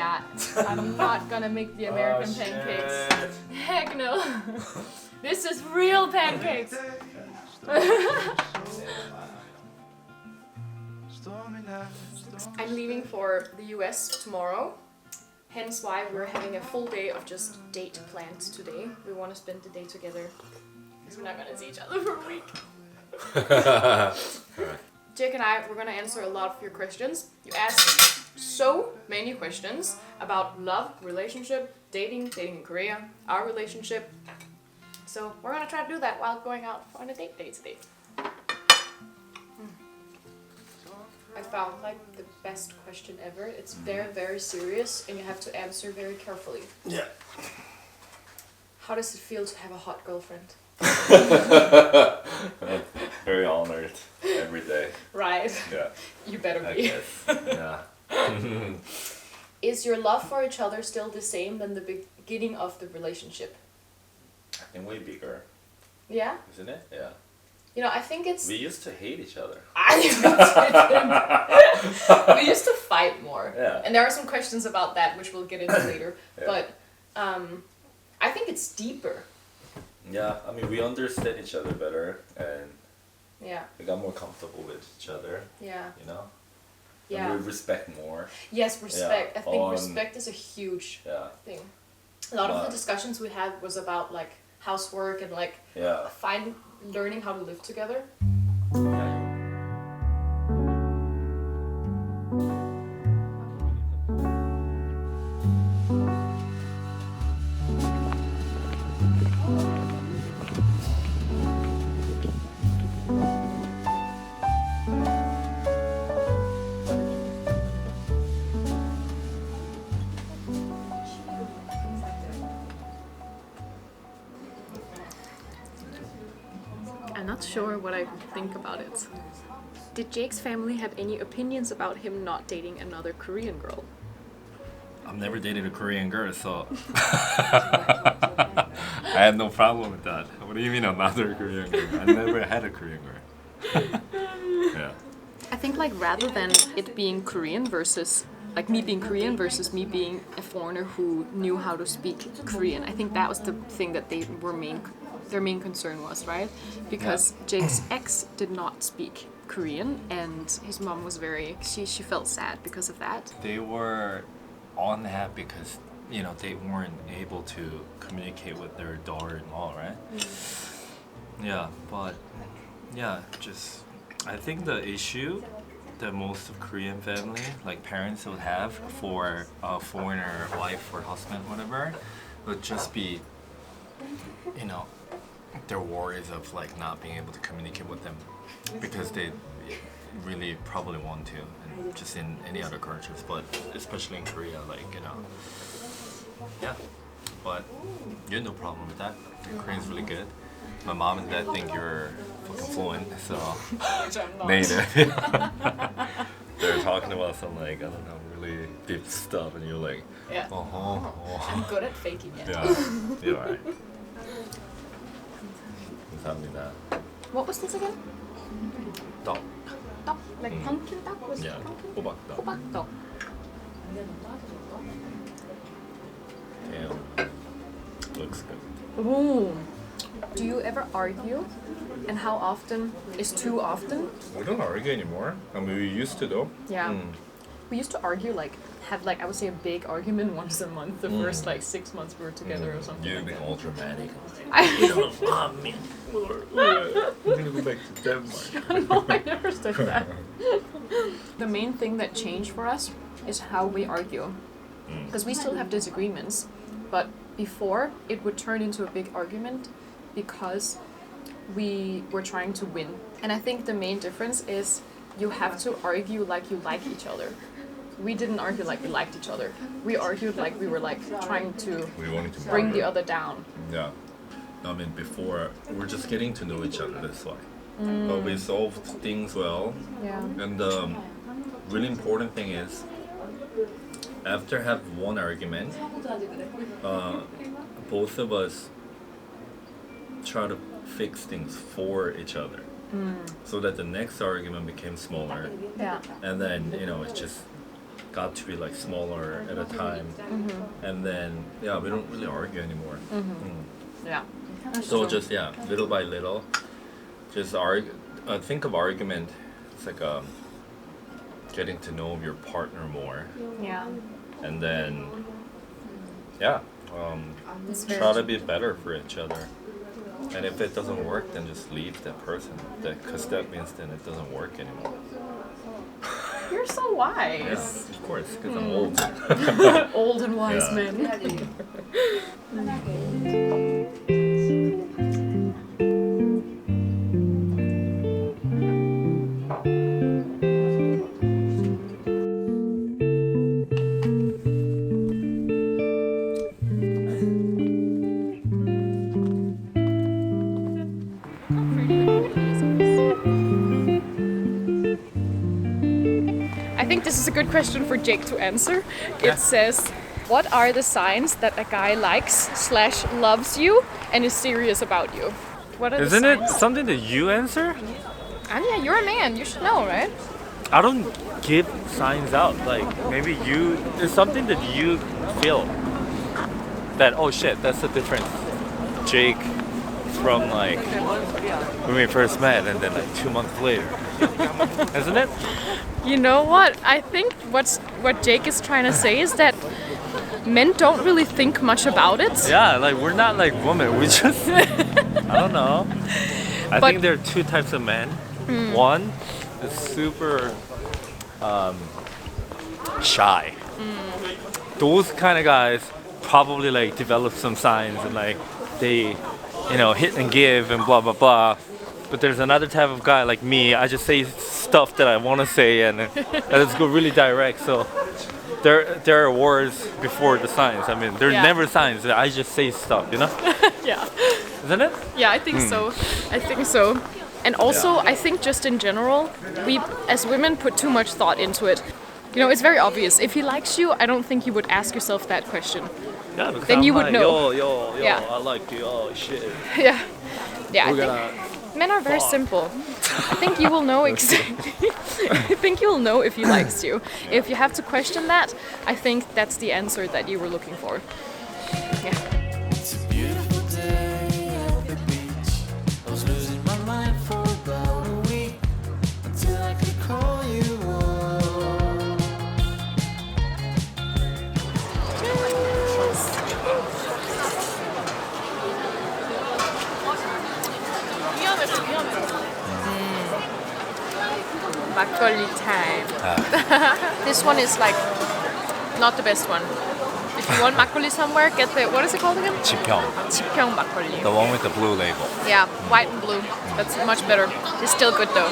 Yeah, I'm not gonna make the American pancakes. Heck no. This is real pancakes. I'm leaving for the US tomorrow. Hence why we're having a full day of just date plans today. We want to spend the day together because we're not gonna see each other for a week. Jake and I, we're gonna answer a lot of your questions. You asked so many questions about love, relationship, dating in Korea, our relationship. So we're gonna try to do that while going out on a date today. I found like the best question ever. It's very, very serious and you have to answer very carefully. Yeah. How does it feel to have a hot girlfriend? Very honored every day. Right. Yeah. You better I be. guess. Yeah. Is your love for each other still the same than the beginning of the relationship? I think way bigger, Yeah? isn't it? Yeah. You know, I think it's... We used to hate each other. We used to fight more. Yeah. And there are some questions about that which we'll get into later. Yeah. But I think it's deeper. Yeah, I mean, we understand each other better and Yeah. we got more comfortable with each other, Yeah. you know? Yeah. And we respect more. Yes, respect. Yeah. I think respect is a huge Yeah. thing. A lot of the discussions we had was about like housework and like Yeah. learning how to live together. I'm not sure what I think about it. Did Jake's family have any opinions about him not dating another Korean girl? I've never dated a Korean girl, so I had no problem with that. What do you mean another Korean girl? I never had a Korean girl. Yeah. I think like rather than it being Korean versus like me being Korean versus me being a foreigner who knew how to speak Korean, I think that was the thing that their main concern was, right? Because Jake's ex did not speak Korean and his mom was she felt sad because of that. They were unhappy because, you know, they weren't able to communicate with their daughter-in-law, right? Yeah, but yeah, just I think the issue that most of Korean family, like parents would have for a foreigner wife or husband, whatever, would just be, you know, their worries of like not being able to communicate with them because they really probably want to, and just in any other cultures, but especially in Korea, like, you know, yeah. But you had no problem with that. Korean's really good. My mom and dad think you're fucking fluent, so native. They're talking about some like, I don't know, really deep stuff, and you're like, Yeah. I'm good at faking it. Yeah, you're right. 감사합니다. What was this again? 떡. Duck? Like pumpkin duck? Was Yeah, it pumpkin? 호박떡. 호박떡. Damn. Looks good. Ooh. Do you ever argue? And how often is too often? We don't argue anymore. I mean, we used to though. Yeah. We used to argue have I would say a big argument once a month the first 6 months we were together or something. You've like been that. all dramatic. I don't love me. I'm gonna go back to Denmark. no, I never said that. The main thing that changed for us is how we argue. Because we still have disagreements, but before it would turn into a big argument because we were trying to win. And I think the main difference is you have to argue like you like each other. We didn't argue like we liked each other. We argued like we were trying to We wanted to bring the other down. Yeah. I mean, before, we're just getting to know each other, that's why. But we solved things well. Yeah. And the really important thing is, after have one argument, both of us try to fix things for each other. So that the next argument became smaller. Yeah. And then, you know, it's just got to be like smaller at a time, and then we don't really argue anymore. Yeah. That's So true. just little by little, just think of argument. It's like getting to know your partner more, Yeah. and then It's very try to true. be better for each other. And if it doesn't work, then just leave that person. Because that means then it doesn't work anymore. You're so wise. Yeah, of course, because I'm old. Old and wise Yeah. men. I think this is a good question for Jake to answer. It says, what are the signs that a guy likes/loves you and is serious about you? What are Isn't the it signs? something that you answer? Yeah, you're a man. You should know, right? I don't give signs out. Like maybe it's something that you feel that oh shit, that's the difference. Jake from like when we first met and then like 2 months later. Isn't it? You know what? I think what Jake is trying to say is that men don't really think much about it. Yeah, like we're not like women. We just I don't know. I But- think there are two types of men. One is super shy. Those kind of guys probably like develop some signs and like they hit and give and blah blah blah. But there's another type of guy like me. I just say stuff that I want to say and let's go really direct. So there are words before the signs. I mean, there's Yeah. never signs. I just say stuff, Yeah. isn't it? Yeah, I think so. I think so. And also, I think just in general, we as women put too much thought into it. It's very obvious. If he likes you, I don't think you would ask yourself that question. Yeah, because Then I'm you would like, know. Yo, Yeah. I like you. Oh shit. Yeah. Yeah, We're I gonna. think men are very simple. I think you will know exactly. I think you'll know if he likes you. If you have to question that, I think that's the answer that you were looking for. Yeah. It's a beautiful day at the beach. I was losing my mind for about a week until I could call you up. Makgeolli time. This one is like not the best one. If you want makgeolli somewhere, get the what is it called again? 지평. Chipyeong makgeolli. The one with the blue label. Yeah, white and blue. That's much better. It's still good though.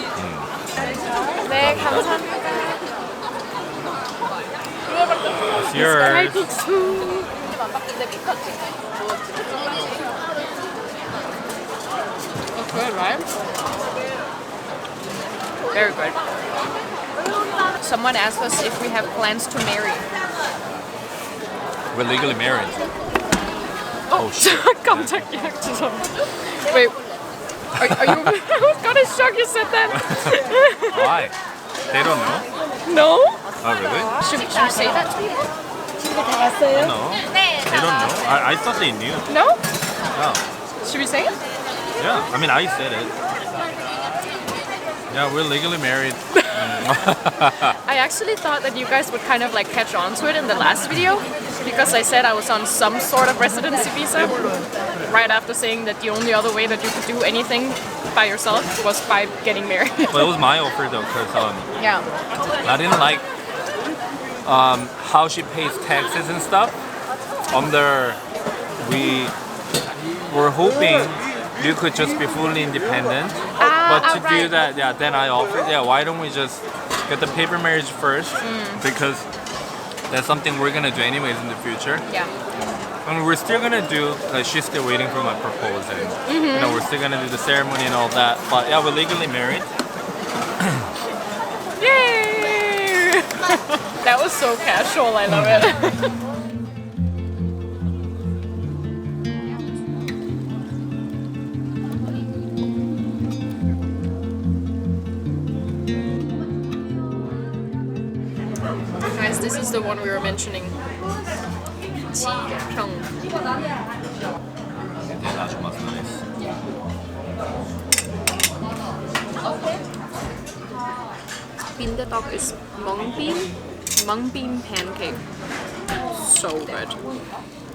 네, 감사합니다. It's yours. 칼국수. That's good, right? Very good. Someone asked us if we have plans to marry. We're legally married. Oh shit! 깜짝이야, 죄송합니다. Wait, are you? I was kind of shocked you said that. Why? They don't know? No? Oh really? Should we say that to people? No. They don't know. I thought they knew. No? Yeah. Should we say it? Yeah. I mean, I said it. Yeah, we're legally married. I actually thought that you guys would kind of like catch on to it in the last video because I said I was on some sort of residency visa right after saying that the only other way that you could do anything by yourself was by getting married. Well, it was my offer though, because Yeah. I didn't like how she pays taxes and stuff. We were hoping you could just be fully independent. But to do right. that, yeah, then I offered, why don't we just get the paper marriage first? Because that's something we're gonna do anyways in the future. Yeah. I mean, we're still gonna do, like, she's still waiting for my proposal. And, we're still gonna do the ceremony and all that. But yeah, we're legally married. Yay! That was so casual, I love it. Guys, this is the one we were mentioning. Chi-pyong. They're not much nice. Bindedok is mung bean pancake. So good.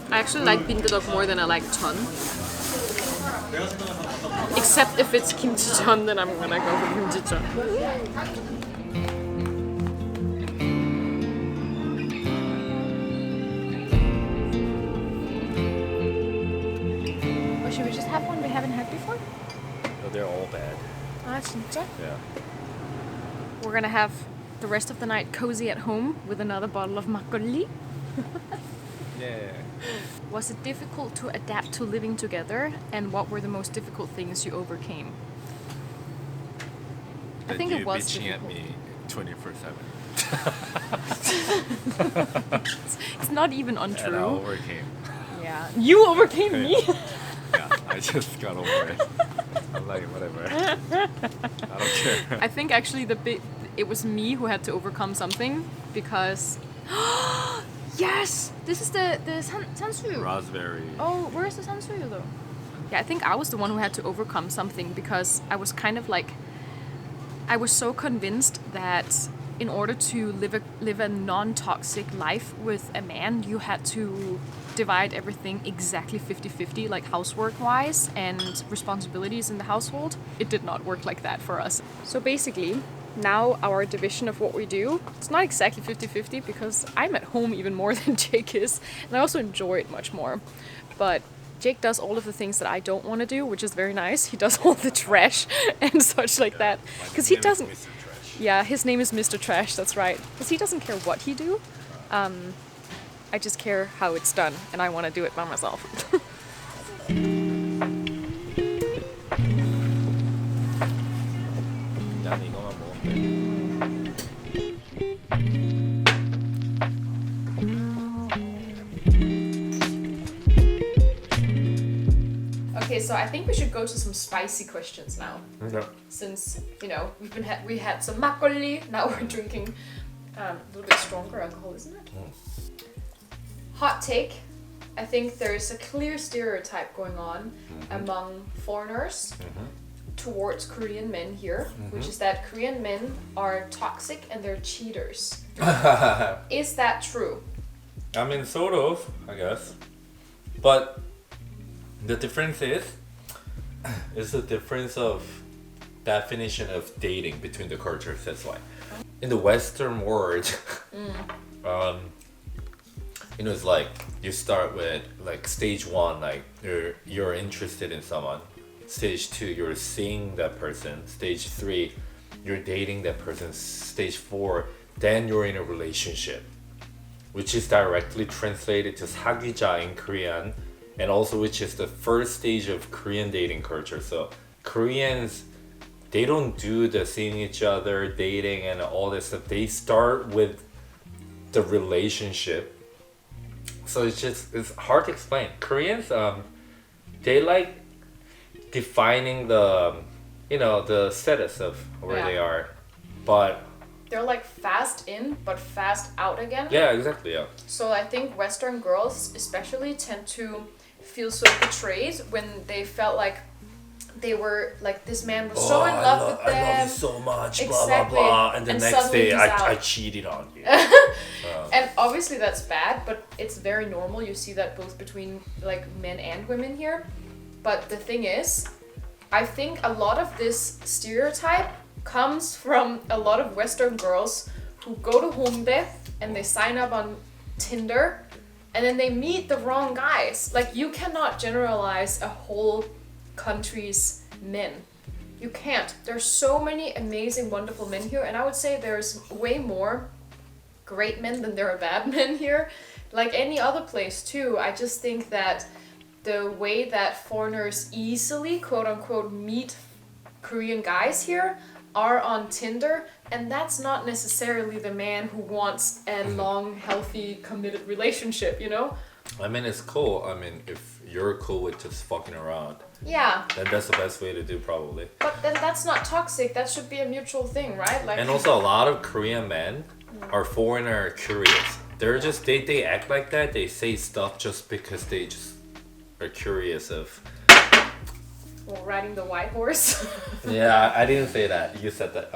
I actually like bindedok more than I like chon. Except if it's kimchi chon, then I'm gonna go for kimchi chon. Or should we just have one we haven't had before? No, they're all bad. Ah, 진짜? Yeah. We're gonna have the rest of the night cozy at home with another bottle of makgeolli. Yeah. Was it difficult to adapt to living together, and what were the most difficult things you overcame? I think it was bitching at difficult. me 24/7. It's not even And I untrue. overcame. Yeah, you overcame me. Yeah, I just got over it. I'm like, whatever. I don't care. I think actually it was me who had to overcome something because. Yes, this is the sansuyu. Raspberry. Oh, where is the sansuyu though? Yeah, I think I was the one who had to overcome something because I was kind of like, I was so convinced that in order to live a non-toxic life with a man, you had to divide everything exactly 50-50, like housework-wise and responsibilities in the household. It did not work like that for us. So basically, now our division of what we do, it's not exactly 50-50 because I'm at home even more than Jake is, and I also enjoy it much more. But Jake does all of the things that I don't want to do, which is very nice. He does all the trash and such like that. Because he doesn't... Yeah, his name is Mr. Trash, that's right. Because he doesn't care what he do. I just care how it's done, and I want to do it by myself. 난 이거만 먹으면 Okay, so I think we should go to some spicy questions now. Okay. Since, you know, we had some makgeolli, now we're drinking a little bit stronger alcohol, isn't it? Hot take. I think there's a clear stereotype going on among foreigners towards Korean men here, which is that Korean men are toxic and they're cheaters. Is that true? I mean, sort of, I guess. But the difference is the difference of definition of dating between the cultures. That's why. In the Western world, you know, it's like you start with like stage 1, like you're interested in someone. Stage 2, you're seeing that person. Stage 3, you're dating that person. Stage 4, then you're in a relationship, which is directly translated to 사귀자 in Korean, and also which is the first stage of Korean dating culture. So Koreans, they don't do the seeing each other, dating, and all this stuff. They start with the relationship. So it's hard to explain. Koreans, they like defining the, you know, the status of where they are, but They're like fast in, but fast out again. yeah, exactly, yeah. So I think Western girls especially tend to feel so betrayed when they felt like they were like this man was so in love with them. I love you so much, Exactly. blah blah blah, and the And next suddenly day he's out. I cheated on you. And obviously that's bad, but it's very normal. You see that both between like men and women here. But the thing is, I think a lot of this stereotype comes from a lot of Western girls who go to Hongdae and they sign up on Tinder and then they meet the wrong guys. Like, you cannot generalize a whole country's men. You can't. There's so many amazing, wonderful men here, and I would say there's way more great men than there are bad men here. Like any other place too. I just think that the way that foreigners easily, quote unquote, meet Korean guys here are on Tinder, and that's not necessarily the man who wants a long, healthy, committed relationship, you know? I mean, it's cool. I mean, if you're cool with just fucking around, Yeah, then that's the best way to do, probably. but then that's not toxic. That should be a mutual thing, right? Like, And also, a lot of Korean men, are foreign are curious. They're just they act like that. They say stuff just because they just are curious of. Well, riding the white horse. Yeah, I didn't say that. You said that.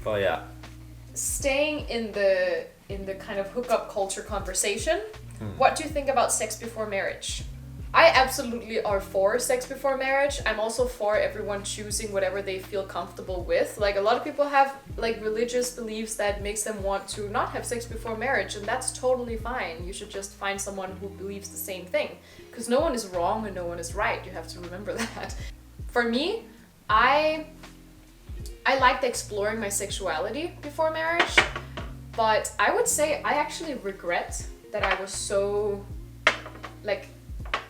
But yeah. Staying in the kind of hookup culture conversation, what do you think about sex before marriage? I absolutely are for sex before marriage. I'm also for everyone choosing whatever they feel comfortable with. Like, a lot of people have like religious beliefs that makes them want to not have sex before marriage, and that's totally fine. You should just find someone who believes the same thing, because no one is wrong and no one is right. You have to remember that. For me, I liked exploring my sexuality before marriage, but I would say I actually regret that I was so like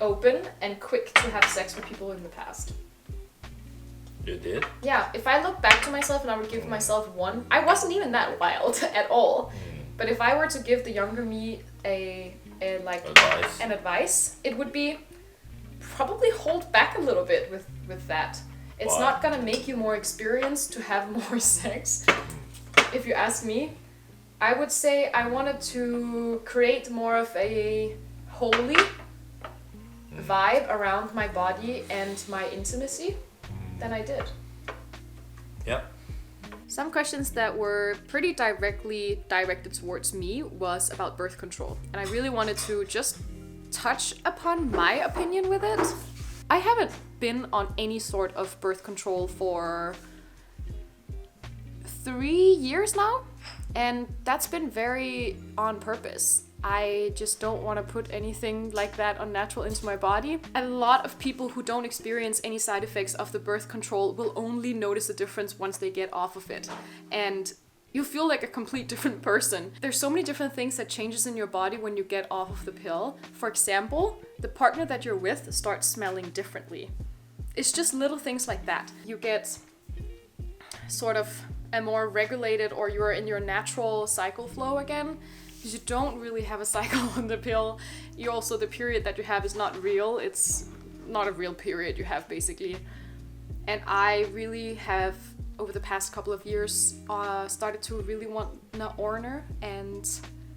open and quick to have sex with people in the past. You did? Yeah, if I look back to myself and I would give myself one, I wasn't even that wild at all. But if I were to give the younger me an advice, it would be probably hold back a little bit with that. It's not gonna make you more experienced to have more sex. If you ask me, I would say I wanted to create more of a holy vibe around my body and my intimacy than I did. Yep. Some questions that were pretty directly directed towards me was about birth control. And I really wanted to just touch upon my opinion with it. I haven't been on any sort of birth control for 3 years now. And that's been very on purpose. I just don't want to put anything like that unnatural into my body. A lot of people who don't experience any side effects of the birth control will only notice the difference once they get off of it. And you feel like a complete different person. There's so many different things that changes in your body when you get off of the pill. For example, the partner that you're with starts smelling differently. It's just little things like that. You get sort of a more regulated, or you're in your natural cycle flow again. You don't really have a cycle on the pill. You also, the period that you have is not real. It's not a real period you have, basically. And I really have, over the past couple of years, started to really want to honor and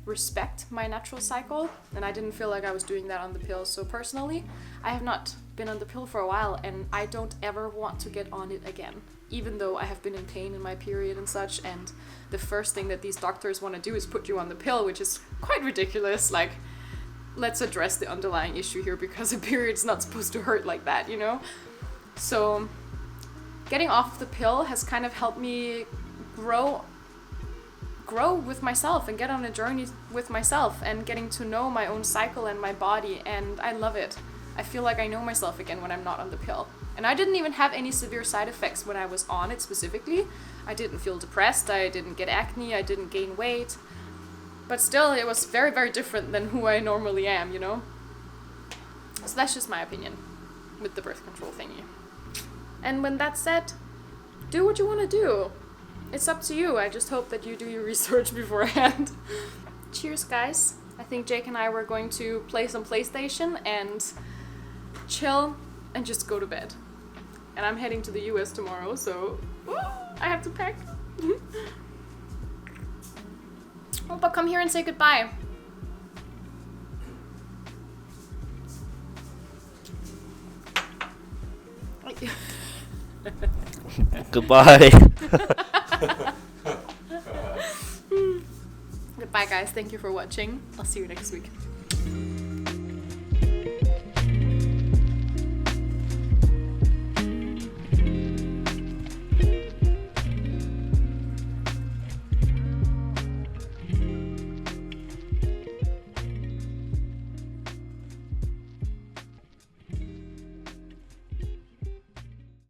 respect my natural cycle. And I didn't feel like I was doing that on the pill. So personally, I have not been on the pill for a while, and I don't ever want to get on it again. Even though I have been in pain in my period and such, and the first thing that these doctors want to do is put you on the pill, which is quite ridiculous. Like, let's address the underlying issue here, because a period's not supposed to hurt like that, you know? So, getting off the pill has kind of helped me grow with myself and get on a journey with myself and getting to know my own cycle and my body, and I love it. I feel like I know myself again when I'm not on the pill. And I didn't even have any severe side effects when I was on it specifically. I didn't feel depressed, I didn't get acne, I didn't gain weight. But still, it was very, very different than who I normally am, you know? So that's just my opinion with the birth control thingy. And when that's said, do what you want to do. It's up to you. I just hope that you do your research beforehand. Cheers, guys. I think Jake and I were going to play some PlayStation and chill and just go to bed. And I'm heading to the US tomorrow, so I have to pack. Oh, but come here and say goodbye. Goodbye. Goodbye, guys. Thank you for watching. I'll see you next week.